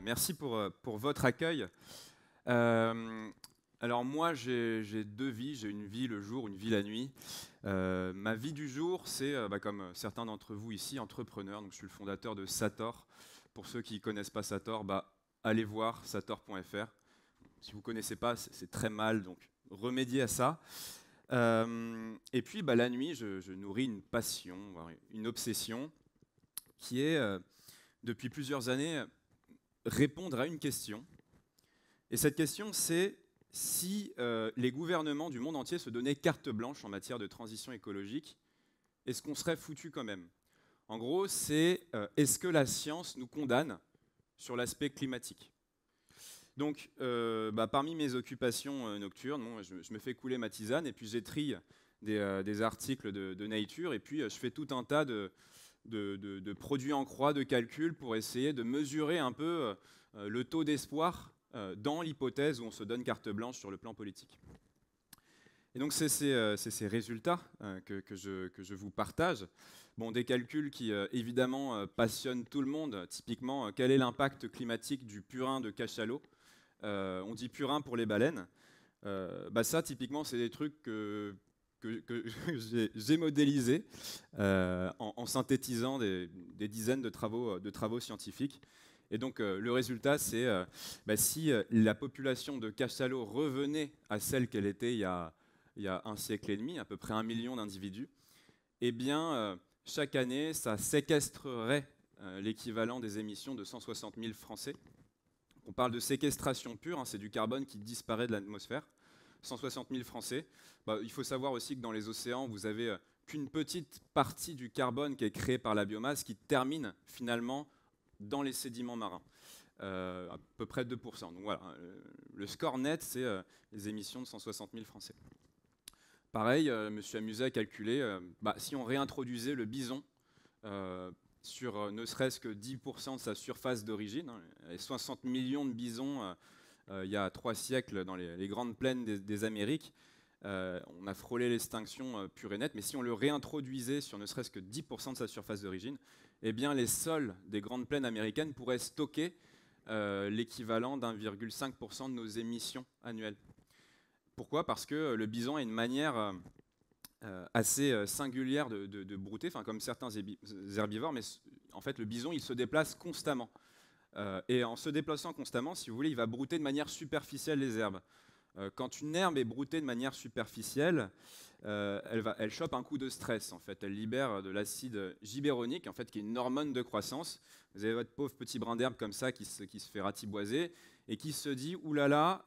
Merci pour votre accueil. Euh, alors moi, j'ai deux vies. J'ai une vie le jour, une vie la nuit. Ma vie du jour, c'est, comme certains d'entre vous ici, entrepreneur. Donc, je suis le fondateur de Sator. Pour ceux qui ne connaissent pas Sator, allez voir sator.fr. Si vous ne connaissez pas, c'est très mal, donc remédiez à ça. Et puis, la nuit, je nourris une passion, voire une obsession, qui est, depuis plusieurs années, répondre à une question. Et cette question, c'est si les gouvernements du monde entier se donnaient carte blanche en matière de transition écologique, est-ce qu'on serait foutu quand même? En gros, c'est est-ce que la science nous condamne sur l'aspect climatique? Donc, parmi mes occupations nocturnes, je me fais couler ma tisane et puis j'étrie des articles de Nature et puis je fais tout un tas de produits en croix, de calculs pour essayer de mesurer un peu le taux d'espoir dans l'hypothèse où on se donne carte blanche sur le plan politique. Et donc c'est ces résultats que je vous partage. Bon, des calculs qui évidemment passionnent tout le monde. Typiquement, quel est l'impact climatique du purin de cachalot? On dit purin pour les baleines. Ça, typiquement, c'est des trucs que j'ai modélisés en synthétisant des dizaines de travaux scientifiques. Et donc le résultat, c'est si la population de cachalot revenait à celle qu'elle était il y a un siècle et demi, à peu près 1 million d'individus, eh bien, chaque année, ça séquestrerait l'équivalent des émissions de 160 000 Français. On parle de séquestration pure, c'est du carbone qui disparaît de l'atmosphère. 160 000 Français. Il faut savoir aussi que dans les océans, vous avez qu'une petite partie du carbone qui est créé par la biomasse qui termine finalement dans les sédiments marins, à peu près 2%. Donc voilà, le score net, c'est les émissions de 160 000 Français. Pareil, je me suis amusé à calculer, si on réintroduisait le bison sur ne serait-ce que 10% de sa surface d'origine, et 60 millions de bisons il y a 3 siècles dans les grandes plaines des Amériques, on a frôlé l'extinction pure et nette, mais si on le réintroduisait sur ne serait-ce que 10% de sa surface d'origine, eh bien les sols des grandes plaines américaines pourraient stocker l'équivalent d'1,5% de nos émissions annuelles. Pourquoi? Parce que le bison a une manière assez singulière de brouter, comme certains herbivores, mais en fait le bison il se déplace constamment. Et en se déplaçant constamment, si vous voulez, il va brouter de manière superficielle les herbes. Quand une herbe est broutée de manière superficielle, elle chope un coup de stress. En fait, elle libère de l'acide gibéronique, en fait, qui est une hormone de croissance. Vous avez votre pauvre petit brin d'herbe comme ça qui se fait ratiboiser et qui se dit oulala,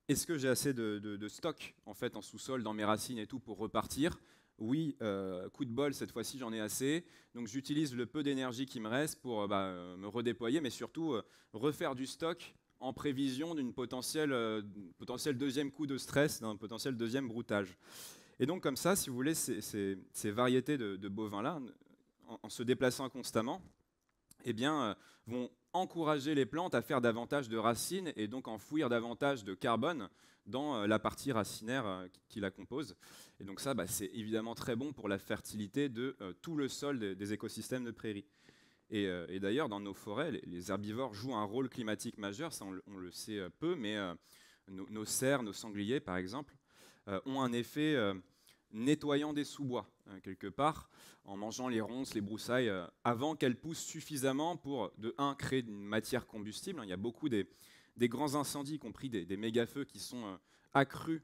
est-ce que j'ai assez de stock en fait en sous-sol, dans mes racines et tout pour repartir? Oui, coup de bol, cette fois-ci j'en ai assez. Donc j'utilise le peu d'énergie qui me reste pour me redéployer, mais surtout refaire du stock en prévision d'une potentiel deuxième coup de stress, d'un potentiel deuxième broutage. Et donc comme ça, si vous voulez, ces variétés de bovins-là, en se déplaçant constamment, eh bien, vont encourager les plantes à faire davantage de racines et donc enfouir davantage de carbone dans la partie racinaire qui la compose. Et donc ça, c'est évidemment très bon pour la fertilité de tout le sol des écosystèmes de prairies. Et d'ailleurs, dans nos forêts, les herbivores jouent un rôle climatique majeur, ça on le sait peu, mais nos cerfs, nos sangliers par exemple, ont un effet nettoyant des sous-bois, quelque part, en mangeant les ronces, les broussailles, avant qu'elles poussent suffisamment pour, de un, créer une matière combustible. Il y a beaucoup des grands incendies, y compris des méga-feux qui sont accrus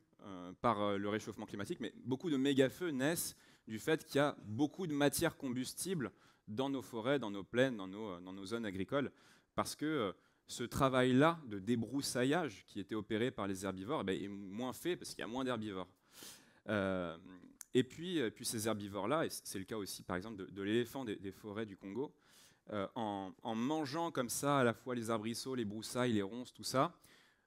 par le réchauffement climatique, mais beaucoup de méga-feux naissent du fait qu'il y a beaucoup de matière combustible dans nos forêts, dans nos plaines, dans nos zones agricoles, parce que ce travail-là de débroussaillage qui était opéré par les herbivores est moins fait parce qu'il y a moins d'herbivores. Et puis ces herbivores-là, et c'est le cas aussi par exemple de l'éléphant des forêts du Congo, en mangeant comme ça à la fois les arbrisseaux, les broussailles, les ronces, tout ça,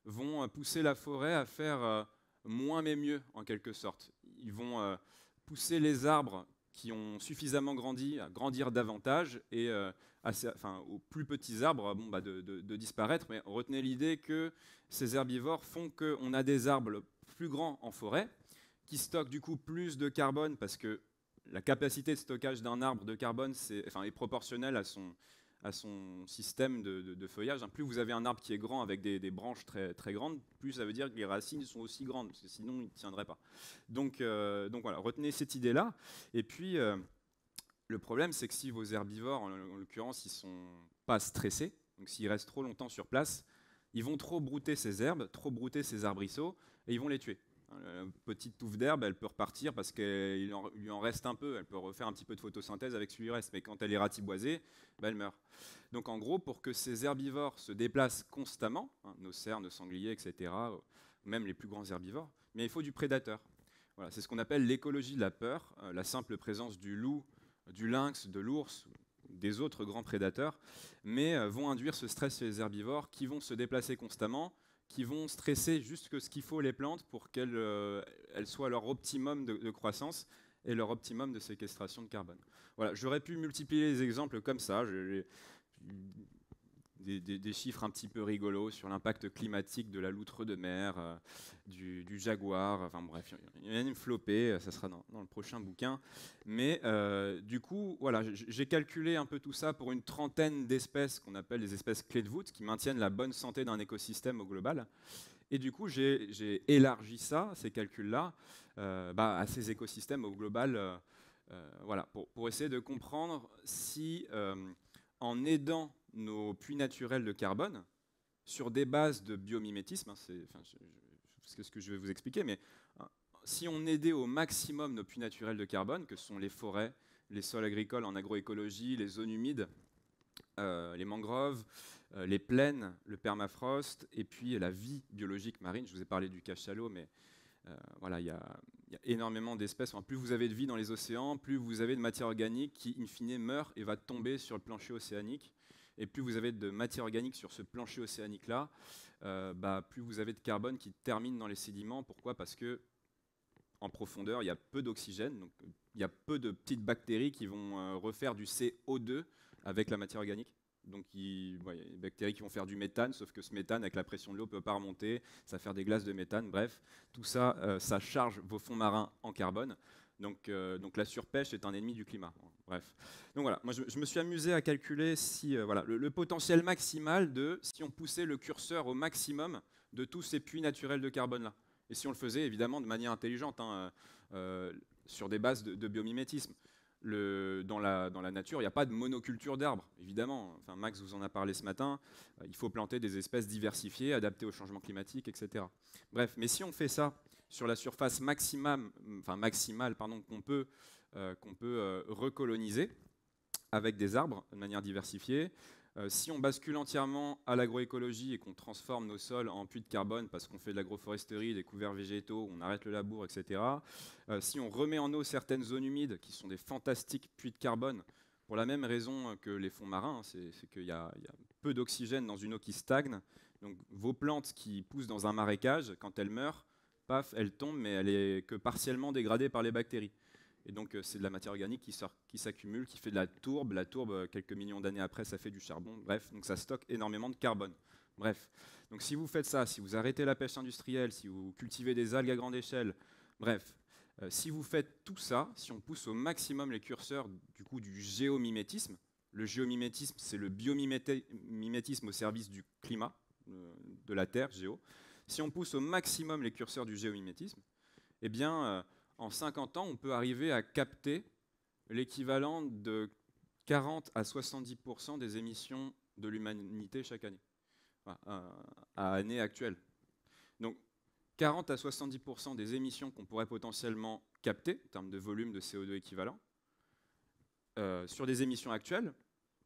vont pousser la forêt à faire moins mais mieux en quelque sorte. Ils vont pousser les arbres qui ont suffisamment grandi à grandir davantage et aux plus petits arbres de disparaître. Mais retenez l'idée que ces herbivores font qu'on a des arbres plus grands en forêt, qui stocke du coup plus de carbone parce que la capacité de stockage d'un arbre de carbone est proportionnelle à son système de feuillage. Plus vous avez un arbre qui est grand avec des branches très, très grandes, plus ça veut dire que les racines sont aussi grandes, parce que sinon il ne tiendrait pas. Donc voilà, retenez cette idée-là. Et puis, le problème, c'est que si vos herbivores, en l'occurrence, ils ne sont pas stressés, donc s'ils restent trop longtemps sur place, ils vont trop brouter ces herbes, trop brouter ces arbrisseaux, et ils vont les tuer. Une petite touffe d'herbe, elle peut repartir parce qu'il lui en reste un peu, elle peut refaire un petit peu de photosynthèse avec ce qui lui reste, mais quand elle est ratiboisée, elle meurt. Donc en gros, pour que ces herbivores se déplacent constamment, nos cerfs, nos sangliers, etc., même les plus grands herbivores, mais il faut du prédateur. Voilà, c'est ce qu'on appelle l'écologie de la peur, la simple présence du loup, du lynx, de l'ours, des autres grands prédateurs, mais vont induire ce stress chez les herbivores qui vont se déplacer constamment, qui vont stresser juste ce qu'il faut les plantes pour qu'elles soient à leur optimum de croissance et leur optimum de séquestration de carbone. Voilà, j'aurais pu multiplier les exemples comme ça. Des chiffres un petit peu rigolos sur l'impact climatique de la loutre de mer, du jaguar, enfin bref, il y en a une flopée, ça sera dans le prochain bouquin. Mais du coup, voilà, j'ai calculé un peu tout ça pour une trentaine d'espèces qu'on appelle les espèces clés de voûte, qui maintiennent la bonne santé d'un écosystème au global. Et du coup, j'ai élargi ça, ces calculs-là, à ces écosystèmes au global, voilà, pour essayer de comprendre si, en aidant nos puits naturels de carbone, sur des bases de biomimétisme, c'est ce que je vais vous expliquer, mais si on aidait au maximum nos puits naturels de carbone, que sont les forêts, les sols agricoles en agroécologie, les zones humides, les mangroves, les plaines, le permafrost, et puis la vie biologique marine. Je vous ai parlé du cachalot, mais voilà, il y a énormément d'espèces. Enfin, plus vous avez de vie dans les océans, plus vous avez de matière organique qui, in fine, meurt et va tomber sur le plancher océanique. Et plus vous avez de matière organique sur ce plancher océanique-là, plus vous avez de carbone qui termine dans les sédiments. Pourquoi ? Parce que en profondeur, il y a peu d'oxygène, donc il y a peu de petites bactéries qui vont refaire du CO2 avec la matière organique. Donc il y a des bactéries qui vont faire du méthane, sauf que ce méthane, avec la pression de l'eau, ne peut pas remonter, ça va faire des glaces de méthane, bref. Tout ça, ça charge vos fonds marins en carbone. Donc la surpêche est un ennemi du climat. Bref. Donc voilà, moi je me suis amusé à calculer si, voilà, le potentiel maximal si on poussait le curseur au maximum de tous ces puits naturels de carbone-là. Et si on le faisait évidemment de manière intelligente, sur des bases de biomimétisme. Dans la nature, il n'y a pas de monoculture d'arbres, évidemment. Enfin, Max vous en a parlé ce matin. Il faut planter des espèces diversifiées, adaptées au changement climatique, etc. Bref, mais si on fait ça sur la surface maximale qu'on peut recoloniser avec des arbres de manière diversifiée, si on bascule entièrement à l'agroécologie et qu'on transforme nos sols en puits de carbone parce qu'on fait de l'agroforesterie, des couverts végétaux, on arrête le labour, etc. Si on remet en eau certaines zones humides qui sont des fantastiques puits de carbone, pour la même raison que les fonds marins, c'est qu'il y a peu d'oxygène dans une eau qui stagne. Donc vos plantes qui poussent dans un marécage, quand elles meurent, paf, elles tombent, mais elle est que partiellement dégradée par les bactéries. Et donc, c'est de la matière organique qui s'accumule, qui fait de la tourbe. La tourbe, quelques millions d'années après, ça fait du charbon. Bref, donc ça stocke énormément de carbone. Bref, donc si vous faites ça, si vous arrêtez la pêche industrielle, si vous cultivez des algues à grande échelle, bref, si vous faites tout ça, si on pousse au maximum les curseurs du géomimétisme, le géomimétisme, c'est le biomimétisme au service du climat, de la Terre, géo. Si on pousse au maximum les curseurs du géomimétisme, eh bien, en 50 ans, on peut arriver à capter l'équivalent de 40 à 70% des émissions de l'humanité chaque année, à année actuelle. Donc 40 à 70% des émissions qu'on pourrait potentiellement capter, en termes de volume de CO2 équivalent, sur des émissions actuelles,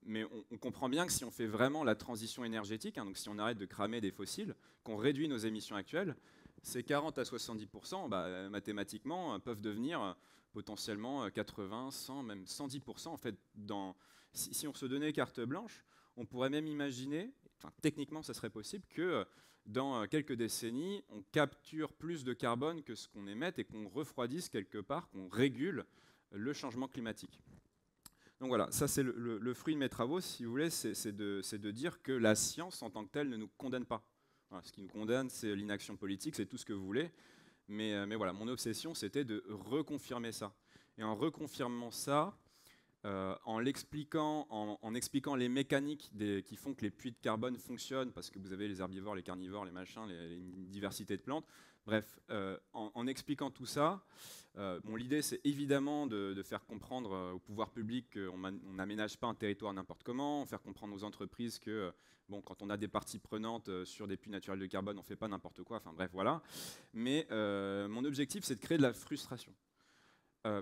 mais on comprend bien que si on fait vraiment la transition énergétique, donc si on arrête de cramer des fossiles, qu'on réduit nos émissions actuelles, ces 40 à 70%, mathématiquement, peuvent devenir potentiellement 80, 100, même 110%. En fait, si on se donnait carte blanche, on pourrait même imaginer, techniquement ça serait possible, que dans quelques décennies, on capture plus de carbone que ce qu'on émette et qu'on refroidisse quelque part, qu'on régule le changement climatique. Donc voilà, ça c'est le fruit de mes travaux, si vous voulez, c'est de dire que la science en tant que telle ne nous condamne pas. Voilà, ce qui nous condamne, c'est l'inaction politique, c'est tout ce que vous voulez. Mais voilà, mon obsession, c'était de reconfirmer ça. Et en reconfirmant ça, en expliquant les mécaniques qui font que les puits de carbone fonctionnent, parce que vous avez les herbivores, les carnivores, les machins, une diversité de plantes. Bref, en expliquant tout ça, l'idée c'est évidemment de faire comprendre au pouvoir public qu'on n'aménage pas un territoire n'importe comment, faire comprendre aux entreprises que quand on a des parties prenantes sur des puits naturels de carbone, on ne fait pas n'importe quoi, enfin bref, voilà. Mais mon objectif c'est de créer de la frustration.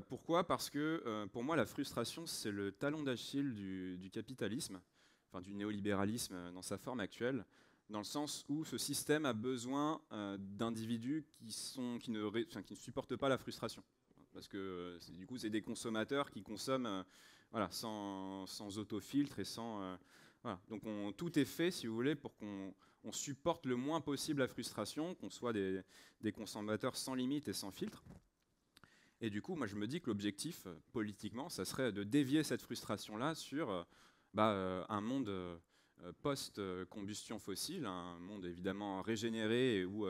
Pourquoi ? Parce que pour moi, la frustration, c'est le talon d'Achille du capitalisme, enfin du néolibéralisme dans sa forme actuelle, dans le sens où ce système a besoin d'individus qui ne supportent pas la frustration. Parce que du coup, c'est des consommateurs qui consomment sans autofiltre et sans... voilà. Donc tout est fait, si vous voulez, pour qu'on supporte le moins possible la frustration, qu'on soit des consommateurs sans limite et sans filtre. Et du coup, moi, je me dis que l'objectif, politiquement, ça serait de dévier cette frustration-là sur un monde post-combustion fossile, un monde évidemment régénéré et où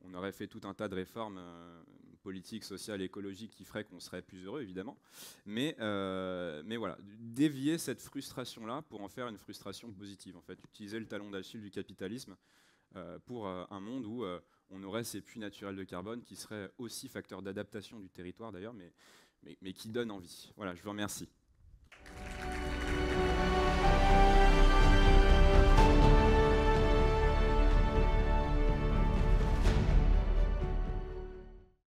on aurait fait tout un tas de réformes politiques, sociales, écologiques qui feraient qu'on serait plus heureux, évidemment. Mais voilà, dévier cette frustration-là pour en faire une frustration positive, en fait, utiliser le talon d'Achille du capitalisme pour un monde où on aurait ces puits naturels de carbone qui seraient aussi facteurs d'adaptation du territoire d'ailleurs, mais qui donnent envie. Voilà, je vous remercie.